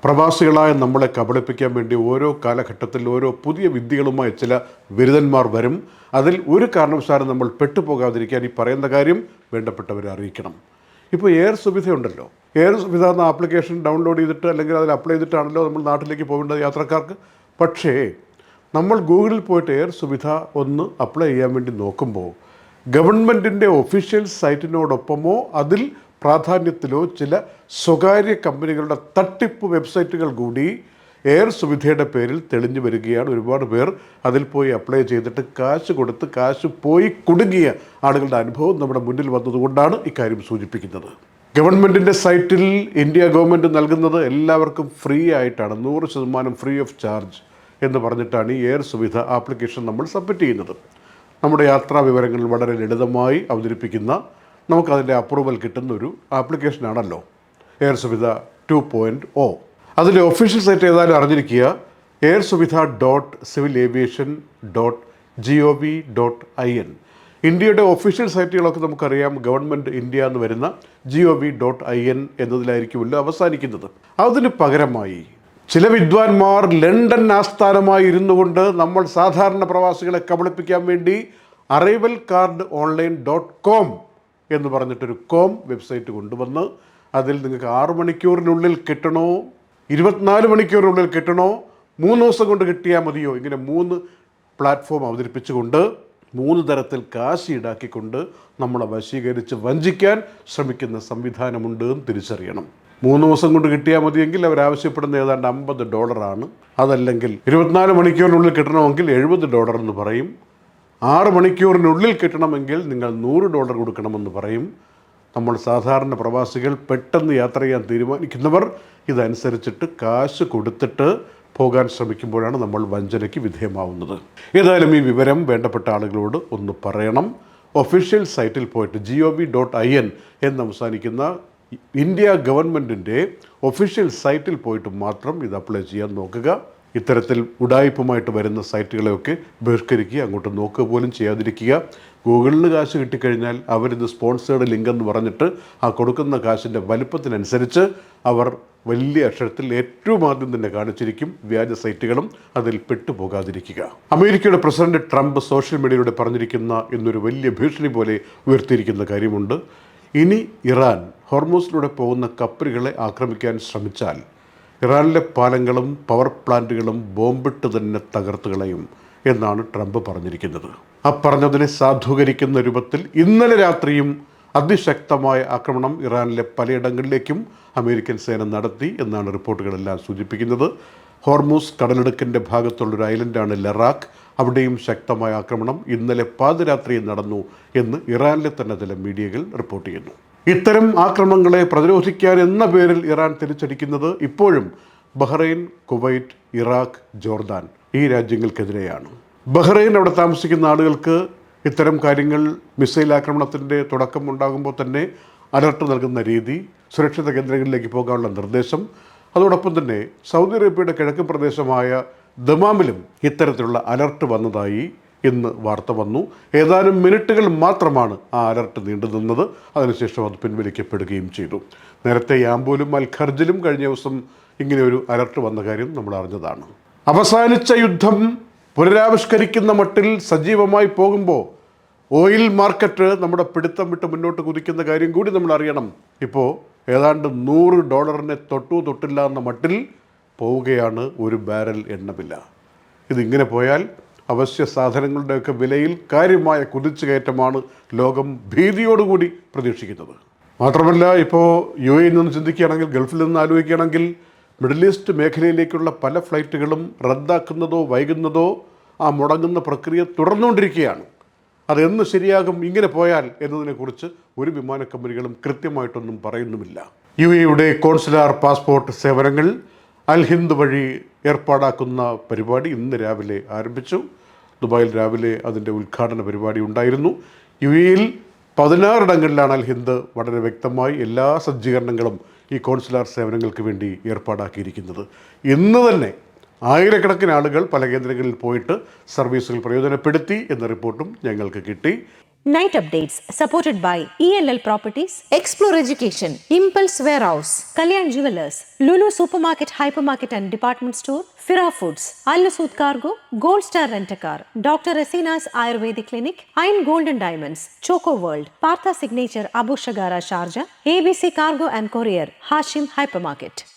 പ്രവാസികളായ നമ്മളെ കബളിപ്പിക്കാൻ വേണ്ടി ഓരോ കാലഘട്ടത്തിൽ ഓരോ പുതിയ വിദ്യകളുമായി ചില ബിരുദന്മാർ വരും. അതിൽ ഒരു കാരണവശാലും നമ്മൾ പെട്ടുപോകാതിരിക്കാൻ ഈ പറയുന്ന കാര്യം വേണ്ടപ്പെട്ടവരെ അറിയിക്കണം. ഇപ്പോൾ എയർ സുവിധ ഉണ്ടല്ലോ. എയർ സുവിധ എന്ന ആപ്ലിക്കേഷൻ ഡൗൺലോഡ് ചെയ്തിട്ട് അല്ലെങ്കിൽ അതിൽ അപ്ലൈ ചെയ്തിട്ടാണല്ലോ നമ്മൾ നാട്ടിലേക്ക് പോകേണ്ടത് യാത്രക്കാർക്ക്. പക്ഷേ നമ്മൾ ഗൂഗിളിൽ പോയിട്ട് എയർ സുവിധ ഒന്ന് അപ്ലൈ ചെയ്യാൻ വേണ്ടി നോക്കുമ്പോൾ ഗവൺമെൻറ്റിൻ്റെ ഒഫീഷ്യൽ സൈറ്റിനോടൊപ്പമോ അതിൽ പ്രാധാന്യത്തിലോ ചില സ്വകാര്യ കമ്പനികളുടെ തട്ടിപ്പ് വെബ്സൈറ്റുകൾ കൂടി എയർ സുവിധയുടെ പേരിൽ തെളിഞ്ഞു വരികയാണ്. ഒരുപാട് പേർ അതിൽ പോയി അപ്ലൈ ചെയ്തിട്ട് കാശ് കൊടുത്ത് കാശ് പോയി കുടുങ്ങിയ ആളുകളുടെ അനുഭവം നമ്മുടെ മുന്നിൽ വന്നതുകൊണ്ടാണ് ഇക്കാര്യം സൂചിപ്പിക്കുന്നത്. ഗവൺമെൻറ്റിൻ്റെ സൈറ്റിൽ ഇന്ത്യ ഗവൺമെൻറ് നൽകുന്നത് എല്ലാവർക്കും ഫ്രീ ആയിട്ടാണ്, 100% ഫ്രീ ഓഫ് ചാർജ് എന്ന് പറഞ്ഞിട്ടാണ് ഈ എയർ സുവിധ ആപ്ലിക്കേഷൻ നമ്മൾ സബ്മിറ്റ് ചെയ്യുന്നത്. നമ്മുടെ യാത്രാ വിവരങ്ങൾ വളരെ ലളിതമായി അവതരിപ്പിക്കുന്ന, നമുക്കതിൻ്റെ അപ്രൂവൽ കിട്ടുന്ന ഒരു ആപ്ലിക്കേഷനാണല്ലോ എയർ സുവിധ 2.0. അതിൻ്റെ ഒഫീഷ്യൽ സൈറ്റ് ഏതായാലും അറിഞ്ഞിരിക്കുക, airsuvidha.civilaviation.gov.in. ഇന്ത്യയുടെ ഒഫീഷ്യൽ സൈറ്റുകളൊക്കെ നമുക്കറിയാം ഗവൺമെൻറ് ഇന്ത്യ എന്ന് വരുന്ന gov.in എന്നതിലായിരിക്കുമല്ലോ അവസാനിക്കുന്നത്. അതിന് പകരമായി ചില വിദ്വാൻമാർ ലണ്ടൻ ആസ്ഥാനമായി ഇരുന്നു കൊണ്ട് നമ്മൾ സാധാരണ പ്രവാസികളെ കബളിപ്പിക്കാൻ വേണ്ടി arrivalcardonline.com എന്ന് പറഞ്ഞിട്ടൊരു കോം വെബ്സൈറ്റ് കൊണ്ടുവന്ന് അതിൽ നിങ്ങൾക്ക് 6 മണിക്കൂറിനുള്ളിൽ കിട്ടണോ, 24 മണിക്കൂറിനുള്ളിൽ കിട്ടണോ, 3 ദിവസം കൊണ്ട് കിട്ടിയാൽ മതിയോ, ഇങ്ങനെ 3 പ്ലാറ്റ്ഫോം അവതരിപ്പിച്ചുകൊണ്ട് 3 തരത്തിൽ കാശ് ഈടാക്കിക്കൊണ്ട് നമ്മളെ വശീകരിച്ച് വഞ്ചിക്കാൻ ശ്രമിക്കുന്ന സംവിധാനമുണ്ട് എന്ന് തിരിച്ചറിയണം. 3 ദിവസം കൊണ്ട് കിട്ടിയാൽ മതിയെങ്കിൽ അവരാവശ്യപ്പെടുന്ന ഏതാണ്ട് $50. അതല്ലെങ്കിൽ 24 മണിക്കൂറിനുള്ളിൽ കിട്ടണമെങ്കിൽ $70 എന്ന് പറയും. 6 മണിക്കൂറിനുള്ളിൽ കിട്ടണമെങ്കിൽ നിങ്ങൾ $100 കൊടുക്കണമെന്ന് പറയും. നമ്മൾ സാധാരണ പ്രവാസികൾ പെട്ടെന്ന് യാത്ര ചെയ്യാൻ തീരുമാനിക്കുന്നവർ ഇതനുസരിച്ചിട്ട് കാശ് കൊടുത്തിട്ട് പോകാൻ ശ്രമിക്കുമ്പോഴാണ് നമ്മൾ വഞ്ചനയ്ക്ക് വിധേയമാവുന്നത്. ഏതായാലും ഈ വിവരം വേണ്ടപ്പെട്ട ആളുകളോട് ഒന്ന് പറയണം. ഒഫീഷ്യൽ സൈറ്റിൽ പോയിട്ട് gov.in എന്ന് അവസാനിക്കുന്ന ഇന്ത്യ ഗവൺമെൻറ്റിൻ്റെ ഒഫീഷ്യൽ സൈറ്റിൽ പോയിട്ട് മാത്രം ഇത് അപ്ലൈ ചെയ്യാൻ നോക്കുക. ഇത്തരത്തിൽ ഉഡായിപ്പുമായിട്ട് വരുന്ന സൈറ്റുകളെയൊക്കെ ബഹിഷ്കരിക്കുക, അങ്ങോട്ട് നോക്കുക പോലും ചെയ്യാതിരിക്കുക. ഗൂഗിളിന് കാശ് കിട്ടിക്കഴിഞ്ഞാൽ അവരിത് സ്പോൺസേർഡ് ലിങ്ക് എന്ന് പറഞ്ഞിട്ട് ആ കൊടുക്കുന്ന കാശിൻ്റെ വലിപ്പത്തിനനുസരിച്ച് അവർ വലിയ അക്ഷരത്തിൽ ഏറ്റവും ആദ്യം തന്നെ കാണിച്ചിരിക്കും. വ്യാജ സൈറ്റുകളും അതിൽ പെട്ടുപോകാതിരിക്കുക. അമേരിക്കയുടെ പ്രസിഡന്റ് ട്രംപ് സോഷ്യൽ മീഡിയയിലൂടെ പറഞ്ഞിരിക്കുന്ന ഇന്നൊരു വലിയ ഭീഷണി പോലെ ഉയർത്തിയിരിക്കുന്ന കാര്യമുണ്ട്. ഇനി ഇറാൻ ഹോർമൂസിലൂടെ പോകുന്ന കപ്പലുകളെ ആക്രമിക്കാൻ ശ്രമിച്ചാൽ ഇറാനിലെ പാലങ്ങളും പവർ പ്ലാന്റുകളും ബോംബിട്ട് തന്നെ തകർത്ത് കളയും എന്നാണ് ട്രംപ് പറഞ്ഞിരിക്കുന്നത്. ആ പറഞ്ഞതിനെ സാധൂകരിക്കുന്ന രൂപത്തിൽ ഇന്നലെ രാത്രിയും അതിശക്തമായ ആക്രമണം ഇറാനിലെ പലയിടങ്ങളിലേക്കും അമേരിക്കൻ സേന നടത്തി എന്നാണ് റിപ്പോർട്ടുകളെല്ലാം സൂചിപ്പിക്കുന്നത്. ഹോർമൂസ് കടലിടുക്കിൻ്റെ ഭാഗത്തുള്ളൊരു ഐലൻഡാണ് ലറാക്ക്. അവിടെയും ശക്തമായ ആക്രമണം ഇന്നലെ പാതിരാത്രിയിൽ നടന്നു എന്ന് ഇറാനിലെ തന്നെ ചില മീഡിയകൾ റിപ്പോർട്ട് ചെയ്യുന്നു. ഇത്തരം ആക്രമണങ്ങളെ പ്രതിരോധിക്കാൻ എന്ന പേരിൽ ഇറാൻ തിരിച്ചടിക്കുന്നത് ഇപ്പോഴും ബഹ്റൈൻ, കുവൈറ്റ്, ഇറാഖ്, ജോർദാൻ ഈ രാജ്യങ്ങൾക്കെതിരെയാണ്. ബഹ്റൈൻ, അവിടെ താമസിക്കുന്ന ആളുകൾക്ക് ഇത്തരം കാര്യങ്ങൾ മിസൈൽ ആക്രമണത്തിൻ്റെ തുടക്കം ഉണ്ടാകുമ്പോൾ തന്നെ അലർട്ട് നൽകുന്ന രീതി, സുരക്ഷിത കേന്ദ്രങ്ങളിലേക്ക് പോകാനുള്ള നിർദ്ദേശം, അതോടൊപ്പം തന്നെ സൗദി അറേബ്യയുടെ കിഴക്കൻ പ്രദേശമായ ദമാമിലും ഇത്തരത്തിലുള്ള അലർട്ട് വന്നതായി ഇന്ന് വാർത്ത വന്നു. ഏതാനും മിനിറ്റുകൾ മാത്രമാണ് ആ അലർട്ട് നീണ്ടു നിന്നത്. അതിനുശേഷം അത് പിൻവലിക്കപ്പെടുകയും ചെയ്തു. നേരത്തെ യാംബൂലും അൽ ഖർജിലും കഴിഞ്ഞ ദിവസം ഇങ്ങനെ ഒരു അലർട്ട് വന്ന കാര്യം നമ്മൾ അറിഞ്ഞതാണ്. അവസാനിച്ച യുദ്ധം പുനരാവിഷ്കരിക്കുന്ന മട്ടിൽ സജീവമായി പോകുമ്പോൾ ഓയിൽ മാർക്കറ്റ് നമ്മുടെ പിടുത്തം വിട്ട് മുന്നോട്ട് കുതിക്കുന്ന കാര്യം കൂടി നമ്മൾ അറിയണം. ഇപ്പോൾ ഏതാണ്ട് $100 തൊട്ടില്ല എന്ന മട്ടിൽ പോവുകയാണ് ഒരു ബാരൽ എണ്ണവില. ഇതിങ്ങനെ പോയാൽ അവശ്യ സാധനങ്ങളുടെയൊക്കെ വിലയിൽ കാര്യമായ കുതിച്ചുകയറ്റമാണ് ലോകം ഭീതിയോടുകൂടി പ്രതീക്ഷിക്കുന്നത്. മാത്രമല്ല, ഇപ്പോൾ UAE നിന്ന് ചിന്തിക്കുകയാണെങ്കിൽ, ഗൾഫിൽ നിന്ന് ആലോചിക്കുകയാണെങ്കിൽ മിഡിൽ ഈസ്റ്റ് മേഖലയിലേക്കുള്ള പല ഫ്ലൈറ്റുകളും റദ്ദാക്കുന്നതോ വൈകുന്നതോ ആ മുടങ്ങുന്ന പ്രക്രിയ തുടർന്നുകൊണ്ടിരിക്കുകയാണ്. അതെന്ന് ശരിയാകും ഇങ്ങനെ പോയാൽ എന്നതിനെക്കുറിച്ച് ഒരു വിമാന കമ്പനികളും കൃത്യമായിട്ടൊന്നും പറയുന്നുമില്ല. UAEയുടെ കോൺസുലാർ പാസ്പോർട്ട് സേവനങ്ങൾ അൽ ഹിന്ദ് വഴി ഏർപ്പാടാക്കുന്ന പരിപാടി ഇന്ന് രാവിലെ ആരംഭിച്ചു. ദുബായിൽ രാവിലെ അതിൻ്റെ ഉദ്ഘാടന പരിപാടി ഉണ്ടായിരുന്നു. UAEയിൽ 16 ഇടങ്ങളിലാണ് അൽ ഹിന്ദ് വളരെ വ്യക്തമായി എല്ലാ സജ്ജീകരണങ്ങളും ഈ കോൺസുലാർ സേവനങ്ങൾക്ക് വേണ്ടി ഏർപ്പാടാക്കിയിരിക്കുന്നത്. ഇന്ന് തന്നെ ആയിരക്കണക്കിന് ആളുകൾ പല കേന്ദ്രങ്ങളിൽ പോയിട്ട് സർവീസുകൾ പ്രയോജനപ്പെടുത്തി എന്ന റിപ്പോർട്ടും ഞങ്ങൾക്ക് കിട്ടി. Night updates supported by ELL Properties, Explore Education, Impulse Warehouse, Kalyan Jewelers, Lulu Supermarket, Hypermarket and Department Store, Fira Foods, Al Nasood Cargo, Gold Star Rent-A-Car, Dr. Rasina's Ayurvedic Clinic, Iron Gold and Diamonds, Choco World, Partha Signature Abu Shagara Sharjah, ABC Cargo and Courier, Hashim Hypermarket.